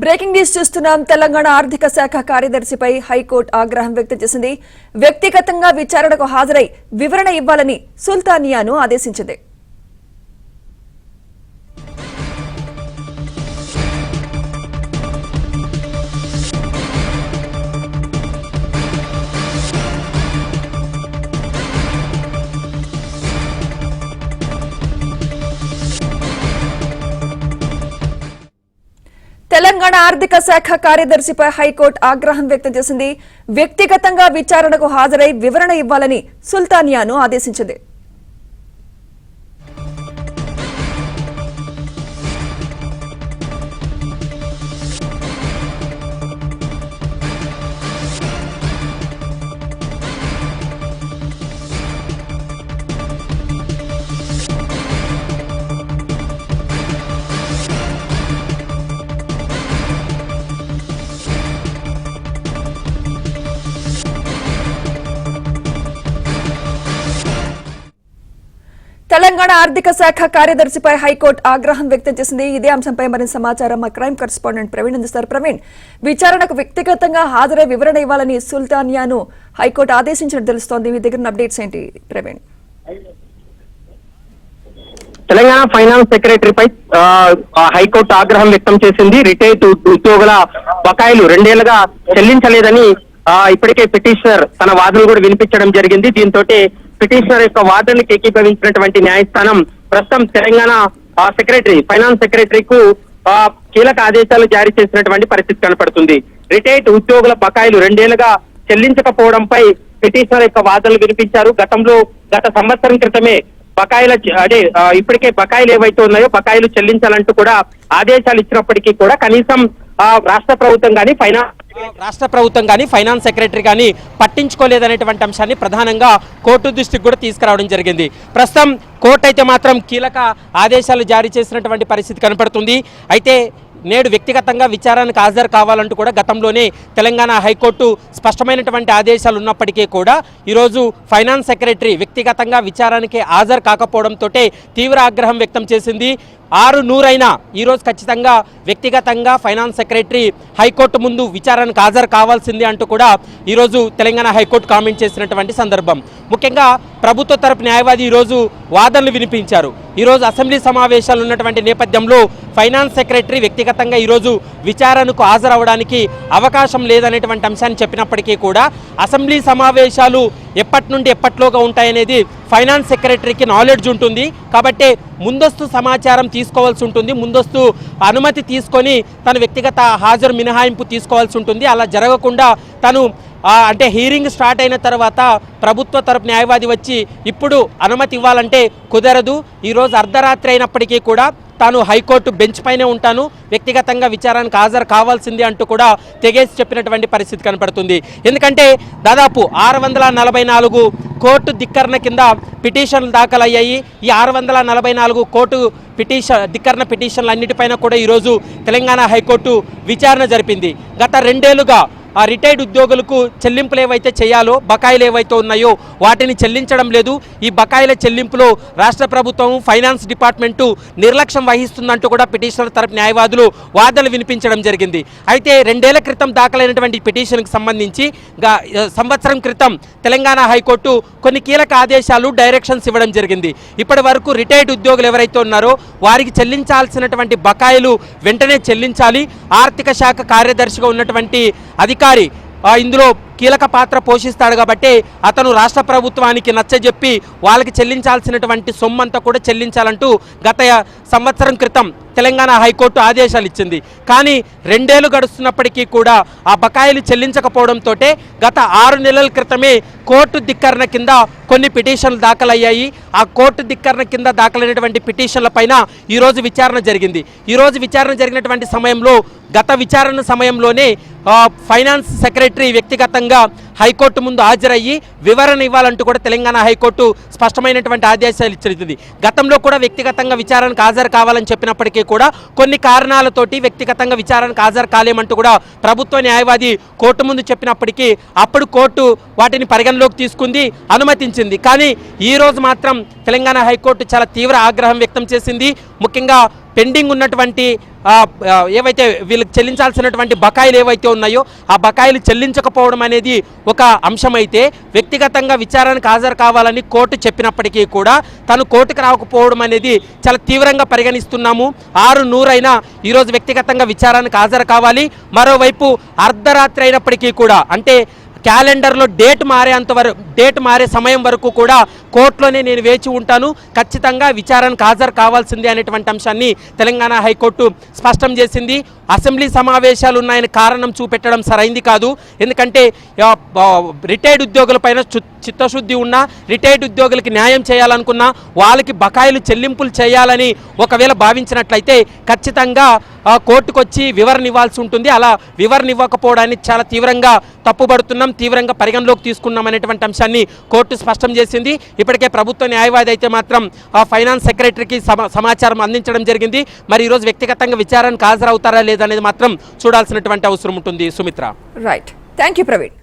Breaking news చూస్తున్నాం. తెలంగాణ ఆర్థిక శాఖ కార్యదర్శిపై హైకోర్టు ఆగ్రహం వ్యక్తం చేసింది. వ్యక్తిగతంగా విచారణకు హాజరై వివరణ ఇవ్వాలని సుల్తానియాను ఆదేశించింది. తెలంగాణ ఆర్థిక శాఖ కార్యదర్శిపై హైకోర్టు ఆగ్రహం వ్యక్తం చేసింది. వ్యక్తిగతంగా విచారణకు హాజరై వివరణ ఇవ్వాలని సుల్తానియాను ఆదేశించింది. తెలంగాణ ఆర్థిక శాఖ కార్యదర్శిపై హైకోర్టు ఆగ్రహం వ్యక్తం చేసింది. ఇదే అంశంపై మరింత సమాచారం మా క్రైమ్ కరెస్పాండెంట్ ప్రవీణ్ అందిస్తారు. ప్రవీణ్, విచారణకు వ్యక్తిగతంగా హాజరై వివరణ ఇవ్వాలని సుల్తానియాను హైకోర్టు ఆదేశించినట్టు తెలుస్తోంది. మీ దగ్గర అప్డేట్స్ ఏంటి ప్రవీణ్? తెలంగాణ ఫైనాన్స్ సెక్రటరీపై హైకోర్టు ఆగ్రహం వ్యక్తం చేసింది. రిటైర్డ్ ఉద్యోగుల బకాయిలు 2 ఏళ్లుగా చెల్లించలేదని ఇప్పటికే పిటిషనర్ తన వాదనలు కూడా వినిపించడం జరిగింది. దీంతో పిటిషనర్ యొక్క వాదనలకు ఏకీభవించినటువంటి న్యాయస్థానం ప్రస్తుతం తెలంగాణ ఫైనాన్స్ సెక్రటరీకు కీలక ఆదేశాలు జారీ చేసినటువంటి పరిస్థితి కనపడుతుంది. రిటైర్డ్ ఉద్యోగుల బకాయిలు 2 ఏళ్లుగా చెల్లించకపోవడంపై పిటిషనర్ యొక్క వాదనలు వినిపించారు. గత సంవత్సరం క్రితమే ఇప్పటికే బకాయిలు ఏవైతే ఉన్నాయో బకాయిలు చెల్లించాలంటూ కూడా ఆదేశాలు ఇచ్చినప్పటికీ కూడా కనీసం రాష్ట్ర ప్రభుత్వం కానీ ఫైనాన్స్ సెక్రటరీ కానీ పట్టించుకోలేదనేటువంటి అంశాన్ని ప్రధానంగా కోర్టు దృష్టికి కూడా తీసుకురావడం జరిగింది. ప్రస్తుతం కోర్టు అయితే మాత్రం కీలక ఆదేశాలు జారీ చేసినటువంటి పరిస్థితి కనపడుతుంది. అయితే నేడు వ్యక్తిగతంగా విచారణకు హాజరు కావాలంటూ కూడా గతంలోనే తెలంగాణ హైకోర్టు స్పష్టమైనటువంటి ఆదేశాలు ఉన్నప్పటికీ కూడా ఈరోజు ఫైనాన్స్ సెక్రటరీ వ్యక్తిగతంగా విచారణకి హాజరు కాకపోవడంతో తీవ్ర ఆగ్రహం వ్యక్తం చేసింది. 600 అయినా ఈరోజు ఖచ్చితంగా వ్యక్తిగతంగా ఫైనాన్స్ సెక్రటరీ హైకోర్టు ముందు విచారణకు హాజరు కావాల్సింది అంటూ కూడా ఈరోజు తెలంగాణ హైకోర్టు కామెంట్ చేసినటువంటి సందర్భం. ముఖ్యంగా ప్రభుత్వ తరపు న్యాయవాది ఈరోజు వాదనలు వినిపించారు. ఈరోజు అసెంబ్లీ సమావేశాలు ఉన్నటువంటి నేపథ్యంలో ఫైనాన్స్ సెక్రటరీ వ్యక్తిగతంగా ఈరోజు విచారణకు హాజరవడానికి అవకాశం లేదనేటువంటి అంశాన్ని చెప్పినప్పటికీ కూడా అసెంబ్లీ సమావేశాలు ఎప్పటి నుండి ఎప్పట్లోగా ఉంటాయనేది ఫైనాన్స్ సెక్రటరీకి నాలెడ్జ్ ఉంటుంది. కాబట్టి ముందస్తు సమాచారం తీసుకోవాల్సి ఉంటుంది, ముందస్తు అనుమతి తీసుకొని తన వ్యక్తిగత హాజరు మినహాయింపు తీసుకోవాల్సి ఉంటుంది. అలా జరగకుండా తను అంటే హీరింగ్ స్టార్ట్ అయిన తర్వాత ప్రభుత్వ తరపు న్యాయవాది వచ్చి ఇప్పుడు అనుమతి ఇవ్వాలంటే కుదరదు. ఈరోజు అర్ధరాత్రి అయినప్పటికీ కూడా తాను హైకోర్టు బెంచ్ పైనే ఉంటాను, వ్యక్తిగతంగా విచారణకు హాజరు కావాల్సింది అంటూ కూడా తెగేసి చెప్పినటువంటి పరిస్థితి కనపడుతుంది. ఎందుకంటే దాదాపు 644 కోర్టు ధిక్కరణ కింద పిటిషన్లు దాఖలయ్యాయి. ఈ 644 కోర్టు ధిక్కరణ పిటిషన్లు అన్నిటిపైన కూడా ఈరోజు తెలంగాణ హైకోర్టు విచారణ జరిపింది. గత 2 ఏళ్లుగా ఆ రిటైర్డ్ ఉద్యోగులకు చెల్లింపులు ఏవైతే చేయాలో బకాయిలు ఏవైతే ఉన్నాయో వాటిని చెల్లించడం లేదు. ఈ బకాయిల చెల్లింపులో రాష్ట్ర ప్రభుత్వం ఫైనాన్స్ డిపార్ట్మెంటు నిర్లక్ష్యం వహిస్తుందంటూ కూడా పిటిషనర్ తరపు న్యాయవాదులు వాదనలు వినిపించడం జరిగింది. అయితే 2 ఏళ్ల క్రితం దాఖలైనటువంటి పిటిషన్కి సంబంధించి సంవత్సరం క్రితం తెలంగాణ హైకోర్టు కొన్ని కీలక ఆదేశాలు డైరెక్షన్స్ ఇవ్వడం జరిగింది. ఇప్పటి వరకు రిటైర్డ్ ఉద్యోగులు ఎవరైతే ఉన్నారో వారికి చెల్లించాల్సినటువంటి బకాయిలు వెంటనే చెల్లించాలి. ఆర్థిక శాఖ కార్యదర్శిగా ఉన్నటువంటి అధికారి ఇందులో కీలక పాత్ర పోషిస్తాడు కాబట్టి అతను రాష్ట్ర ప్రభుత్వానికి నచ్చజెప్పి వాళ్ళకి చెల్లించాల్సినటువంటి సొమ్మంతా కూడా చెల్లించాలంటూ గత సంవత్సరం క్రితం తెలంగాణ హైకోర్టు ఆదేశాలు ఇచ్చింది. కానీ 2 ఏళ్లు గడుస్తున్నప్పటికీ కూడా ఆ బకాయిలు చెల్లించకపోవడంతో గత 6 నెలల క్రితమే కోర్టు ధిక్కరణ కింద కొన్ని పిటిషన్లు దాఖలయ్యాయి. ఆ కోర్టు ధిక్కరణ కింద దాఖలైనటువంటి పిటిషన్ల పైన ఈరోజు విచారణ జరిగింది. ఈరోజు విచారణ జరిగినటువంటి సమయంలో గత విచారణ సమయంలోనే ఫైనాన్స్ సెక్రటరీ వ్యక్తిగతంగా హైకోర్టు ముందు హాజరయ్యి వివరణ ఇవ్వాలంటూ కూడా తెలంగాణ హైకోర్టు స్పష్టమైనటువంటి ఆదేశాలు ఇచ్చింది. గతంలో కూడా వ్యక్తిగతంగా విచారణకు హాజరు కావాలని చెప్పినప్పటికీ కూడా కొన్ని కారణాలతోటి వ్యక్తిగతంగా విచారణకు హాజరు కాలేమంటూ కూడా ప్రభుత్వ న్యాయవాది కోర్టు ముందు చెప్పినప్పటికీ అప్పుడు కోర్టు వాటిని పరిగణలోకి తీసుకుంది, అనుమతించింది. కానీ ఈ రోజు మాత్రం తెలంగాణ హైకోర్టు చాలా తీవ్ర ఆగ్రహం వ్యక్తం చేసింది. ముఖ్యంగా పెండింగ్ ఉన్నటువంటి ఏవైతే వీళ్ళకి చెల్లించాల్సినటువంటి బకాయిలు ఏవైతే ఉన్నాయో ఆ బకాయిలు చెల్లించకపోవడం అనేది ఒక అంశమైతే, వ్యక్తిగతంగా విచారణకు హాజరు కావాలని కోర్టు చెప్పినప్పటికీ కూడా తను కోర్టుకు రాకపోవడం అనేది చాలా తీవ్రంగా పరిగణిస్తున్నాము. 6-100 అయినా ఈరోజు వ్యక్తిగతంగా విచారణకు హాజరు కావాలి. మరోవైపు అర్ధరాత్రి అయినప్పటికీ కూడా, అంటే క్యాలెండర్లో డేట్ మారే సమయం వరకు కూడా కోర్టులోనే నేను వేచి ఉంటాను, ఖచ్చితంగా విచారణకు హాజరు కావాల్సిందే అనేటువంటి అంశాన్ని తెలంగాణ హైకోర్టు స్పష్టం చేసింది. అసెంబ్లీ సమావేశాలు ఉన్నాయని కారణం చూపెట్టడం సరైంది కాదు. ఎందుకంటే రిటైర్డ్ ఉద్యోగులపైన చిత్తశుద్ధి ఉన్న, రిటైర్డ్ ఉద్యోగులకి న్యాయం చేయాలనుకున్నా, వాళ్ళకి బకాయిలు చెల్లింపులు చేయాలని ఒకవేళ భావించినట్లయితే ఖచ్చితంగా కోర్టుకు వచ్చి వివరణ ఇవ్వాల్సి ఉంటుంది. అలా వివరణ ఇవ్వకపోవడాన్ని చాలా తీవ్రంగా తప్పుపడుతున్నాం, తీవ్రంగా పరిగణలోకి తీసుకున్నాం అనేటువంటి అంశాన్ని కోర్టు స్పష్టం చేసింది. ఇప్పటికే ప్రభుత్వ న్యాయవాది అయితే మాత్రం ఫైనాన్స్ సెక్రటరీకి సమాచారం అందించడం జరిగింది. మరి ఈరోజు వ్యక్తిగతంగా విచారణకు హాజరవుతారా లేదనేది మాత్రం చూడాల్సినటువంటి అవసరం ఉంటుంది. Sumitra. Right, thank you Praveen.